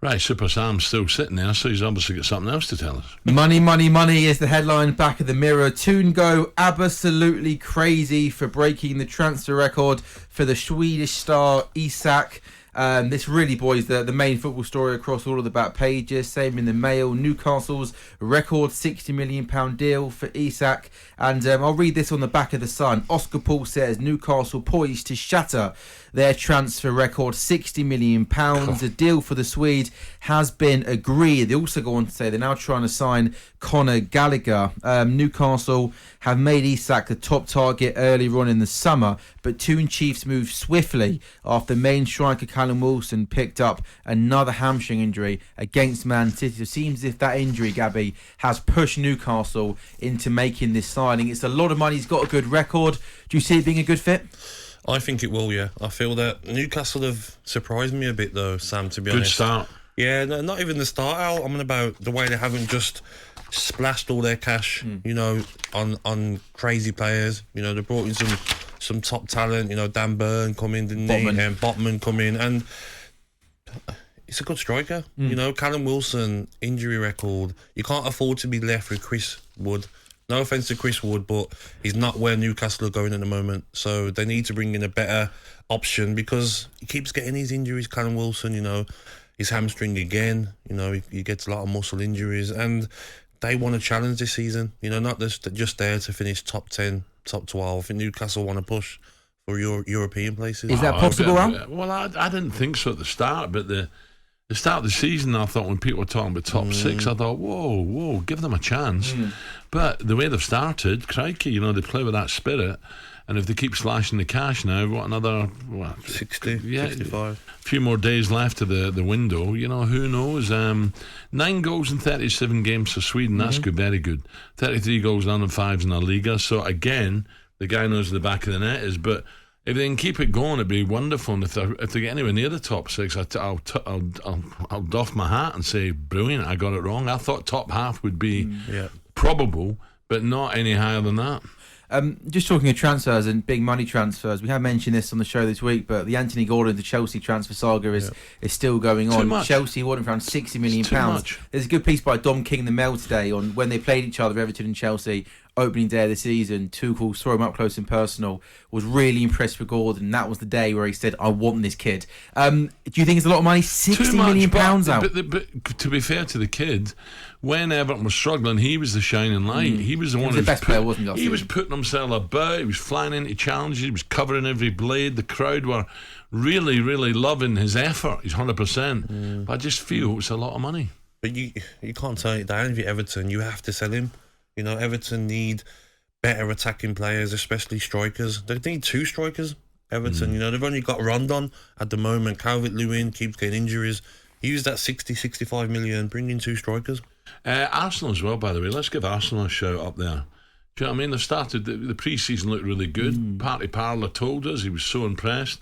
Right, Super Sam's still sitting there, so he's obviously got something else to tell us. Money, money, money is the headline back of the Mirror. Toon go absolutely crazy for breaking the transfer record for the Swedish star Isak. This really, boys, the main football story across all of the back pages. Same in the Mail. Newcastle's record £60 million deal for Isak. And I'll read this on the back of the Sun. Oscar Paul says Newcastle poised to shatter their transfer record, £60 million. The deal for the Swede has been agreed. They also go on to say they're now trying to sign Conor Gallagher. Newcastle have made Isak the top target earlier on in the summer, but Toon Chiefs moved swiftly after main striker Callum Wilson picked up another hamstring injury against Man City. So it seems as if that injury, Gabby, has pushed Newcastle into making this signing. It's a lot of money. He's got a good record. Do you see it being a good fit? I think it will, yeah. I feel that Newcastle have surprised me a bit, though, Sam, to be honest. Good start. Yeah, no, not even the start out. I mean, about the way they haven't just splashed all their cash, on crazy players. They brought in some top talent. Dan Burn come in, didn't he? And Botman come in, and it's a good striker. Callum Wilson, injury record. You can't afford to be left with Chris Wood. No offence to Chris Wood, but he's not where Newcastle are going at the moment. So they need to bring in a better option because he keeps getting these injuries. Callum Wilson, his hamstring again. He gets a lot of muscle injuries, and they want to challenge this season. Not just there to finish top 10, top 12. I think Newcastle want to push for European places. Is that possible, Al? Well, I didn't think so at the start, but the start of the season, I thought when people were talking about top six, I thought, whoa, give them a chance. But the way they've started, crikey, they play with that spirit. And if they keep slashing the cash now, another 60, 65. A few more days left to the window. Who knows? 9 goals in 37 games for Sweden. That's good, very good. 33 goals, none and 5s in La Liga. So again, the guy knows where the back of the net is. But if they can keep it going, it'd be wonderful. And if they get anywhere near the top 6, I'll doff my hat and say, brilliant, I got it wrong. I thought top half would be probable, but not any higher than that. Just talking of transfers and big money transfers, we have mentioned this on the show this week, but the Anthony Gordon to Chelsea transfer saga is still going on. Too much. Chelsea wanted around £60 million. There's a good piece by Dom King in the Mail today on when they played each other, Everton and Chelsea, opening day of the season. Tuchel saw him up close and personal, was really impressed with Gordon. That was the day where he said, I want this kid. Do you think it's a lot of money? £60 million out. But to be fair to the kid, when Everton was struggling, he was the shining light. He was the one who was the best player, wasn't he? He was putting himself about. He was flying into challenges. He was covering every blade. The crowd were really, really loving his effort. He's 100%. But I just feel it's a lot of money. But you can't turn it down if you're Everton. You have to sell him. Everton need better attacking players, especially strikers. They need 2 strikers, Everton. They've only got Rondon at the moment. Calvert-Lewin keeps getting injuries. Use that 60, 65 million, bring in 2 strikers. Arsenal as well, by the way. Let's give Arsenal a shout up there. Do you know what I mean? They've started, the pre-season looked really good. Party Parlour told us he was so impressed.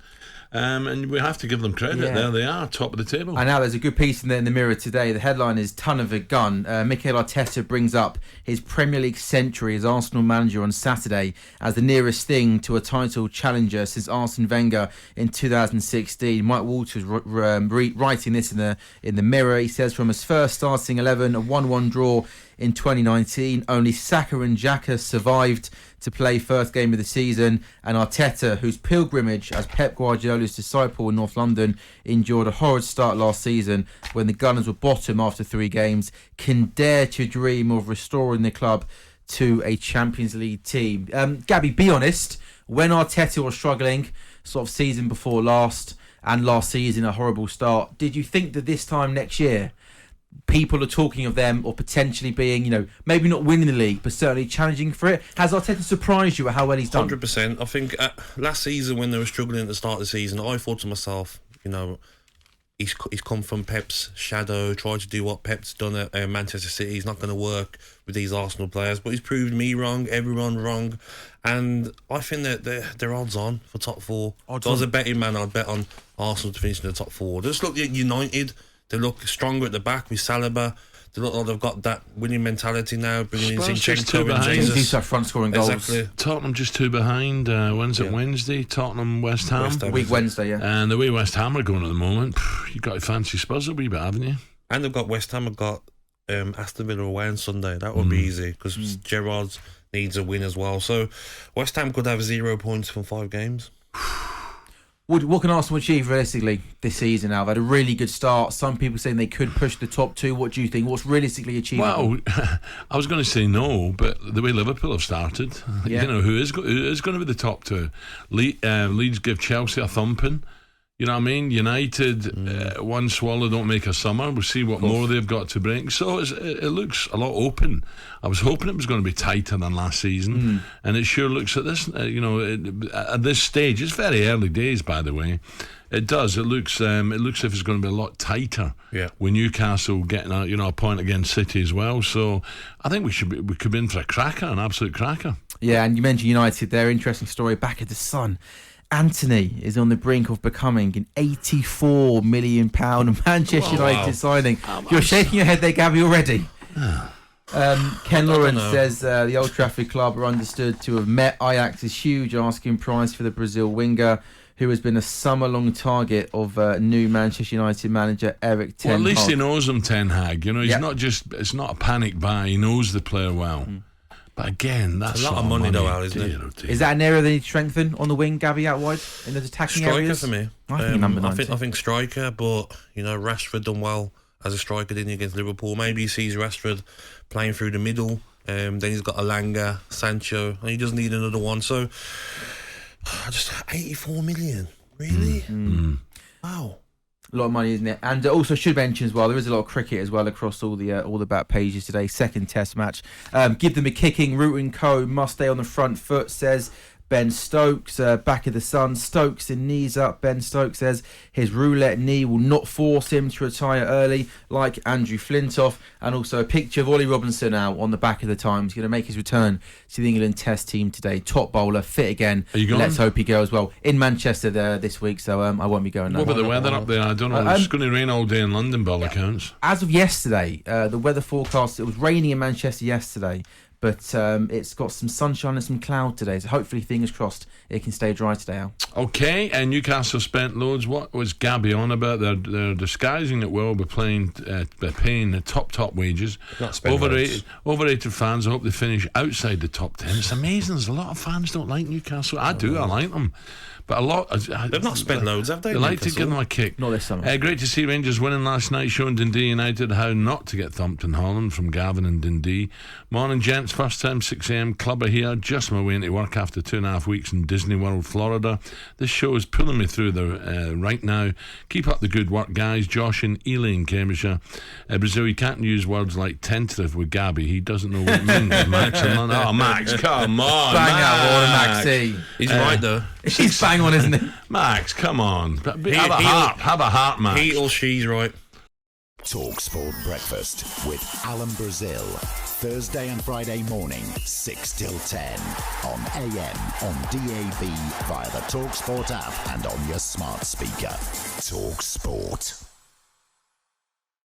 And we have to give them credit. Yeah. There they are, top of the table. I know there's a good piece in the Mirror today. The headline is Ton of a Gun. Mikel Arteta brings up his Premier League century as Arsenal manager on Saturday as the nearest thing to a title challenger since Arsene Wenger in 2016. Mike Walters writing this in the Mirror. He says from his first starting 11, a 1-1 draw in 2019, only Saka and Xhaka survived to play first game of the season, and Arteta, whose pilgrimage as Pep Guardiola's disciple in North London endured a horrid start last season when the Gunners were bottom after 3 games, can dare to dream of restoring the club to a Champions League team. Gabby, be honest, when Arteta was struggling, sort of season before last, and last season a horrible start, did you think that this time next year people are talking of them or potentially being, maybe not winning the league, but certainly challenging for it? Has Arteta surprised you at how well he's done? 100%. I think last season when they were struggling at the start of the season, I thought to myself, he's come from Pep's shadow, tried to do what Pep's done at Manchester City. He's not going to work with these Arsenal players, but he's proved me wrong, everyone wrong. And I think that they're odds on for top 4. If I was a betting man, I'd bet on Arsenal to finish in the top 4. Just look at United. They look stronger at the back with Saliba. They look like they've got that winning mentality now, bringing in Spurs just too Zinchenko and behind. These Jesus. are front scoring goals. Exactly. Tottenham just 2 behind. When's it? Yeah. Wednesday? Tottenham, West Ham. West Ham. Week Wednesday, yeah. And the way West Ham are going at the moment, you've got to fancy Spurs a wee bit, haven't you? And they've got West Ham have got Aston Villa away on Sunday. That would be easy because Gerrard needs a win as well. So West Ham could have 0 points from 5 games. What can Arsenal achieve realistically this season now? They've had a really good start. Some people saying they could push the top 2. What do you think? What's realistically achievable? Well, I was going to say no, but the way Liverpool have started, Yeah. you know, who is going to be the top 2? Leeds give Chelsea a thumping. You know what I mean? United, one swallow don't make a summer. We'll see what more they've got to bring. So it looks a lot open. I was hoping it was going to be tighter than last season, and it sure looks at this. At this stage, it's very early days, by the way. It does. It looks if it's going to be a lot tighter. Yeah. With Newcastle getting a point against City as well. So I think we could be in for a cracker, an absolute cracker. Yeah, and you mentioned United there. Interesting story. Back at the Sun. Anthony is on the brink of becoming an £84 million Manchester United signing. You're shaking your head there, Gabby, already. Ken Lawrence says the Old Trafford club are understood to have met Ajax's huge asking price for the Brazil winger, who has been a summer-long target of new Manchester United manager Erik Ten Hag. Well, at least he knows him, Ten Hag. You know, he's not just. It's not a panic buy. He knows the player well. But again, that's a lot of money though, Al, isn't it? Is that an area they need to strengthen on the wing, Gabby, out wide in the attacking Striker areas? for me. I think number 9. I think striker, but Rashford done well as a striker, didn't he, against Liverpool? Maybe he sees Rashford playing through the middle. Then he's got Alanga, Sancho, and he doesn't need another one. So, just 84 million, really? Wow. A lot of money, isn't it? And also should mention as well, there is a lot of cricket as well across all the back pages today. Second Test match. Give them a kicking. Root & Co. must stay on the front foot, says Ben Stokes. Back of the Sun. Stokes in knees up. Ben Stokes says his roulette knee will not force him to retire early, like Andrew Flintoff. And also a picture of Ollie Robinson now on the back of the Times. Going to make his return to the England Test team today. Top bowler, fit again. Are you going? Let's hope he goes well. In Manchester there this week, so I won't be going. What about the weather up there? I don't know. It's going to rain all day in London, by all accounts. As of yesterday, the weather forecast, it was raining in Manchester yesterday, but it's got some sunshine and some cloud today, so hopefully, fingers crossed, it can stay dry today, Al. Okay, and Newcastle spent loads. What was Gabby on about? They're disguising it well by paying the top wages. Overrated fans, I hope they finish outside the top 10. It's amazing. There's a lot of fans don't like Newcastle. I do. I like them. But a lot... They've not spent loads, have they? They like to give them a kick. Not this summer. Great to see Rangers winning last night, showing Dundee United how not to get thumped in Holland, from Gavin and Dundee. Morning, gents. First time, 6 a.m. Clubber here. Just my way into work after 2.5 weeks in Disney World, Florida. This show is pulling me through right now. Keep up the good work, guys. Josh in Ely in Cambridgeshire. Brazil, you can't use words like tentative with Gabby. He doesn't know what it means. Max, Max, come on. Bang out, Maxie. He's right though. He's bang on, isn't it? Max, come on. Have a heart, Max. He or she's right. talkSPORT Breakfast with Alan Brazil. Thursday and Friday morning, 6 till 10. On AM, on DAB, via the talkSPORT app and on your smart speaker. talkSPORT.